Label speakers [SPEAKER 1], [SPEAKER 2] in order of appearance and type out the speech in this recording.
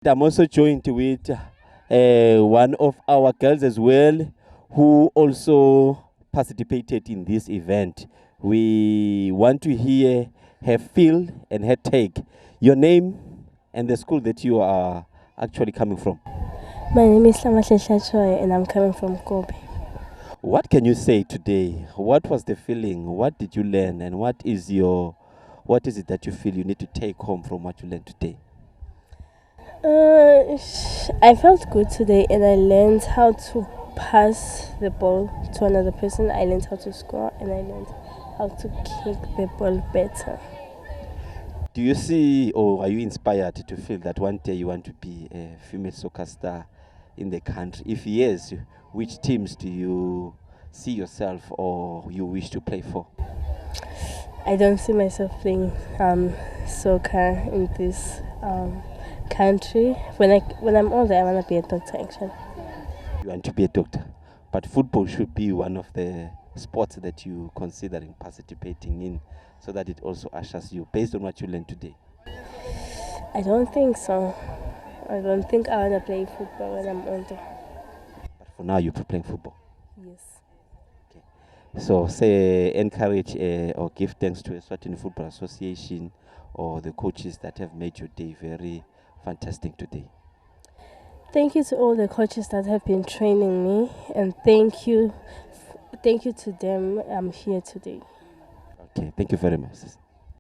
[SPEAKER 1] I'm also joined with one of our girls as well, who also participated in this event. We want to hear her feel and her take. Your name and the school that you are actually coming from.
[SPEAKER 2] My name is Amahle Hlatshwayo and I'm coming from Kobe.
[SPEAKER 1] What can you say today? What was the feeling? What did you learn? And what is it that you feel you need to take home from what you learned today?
[SPEAKER 2] I felt good today and I learned how to pass the ball to another person. I learned how to score and I learned how to kick the ball better.
[SPEAKER 1] Do you see or are you inspired to feel that one day you want to be a female soccer star in the country? If yes, which teams do you see yourself or you wish to play for?
[SPEAKER 2] I don't see myself playing soccer in this country. When I'm older, I want to be a doctor actually.
[SPEAKER 1] You want to be a doctor, but football should be one of the sports that you considering participating in so that it also ushers you based on what you learned today.
[SPEAKER 2] I don't think so. I don't think I want to play football when I'm older.
[SPEAKER 1] But for now, you're playing football.
[SPEAKER 2] Yes.
[SPEAKER 1] So say encourage or give thanks to a certain football association or the coaches that have made your day very fantastic today.
[SPEAKER 2] Thank you to all the coaches that have been training me, and thank you to them. I'm here today.
[SPEAKER 1] Okay, thank you very much.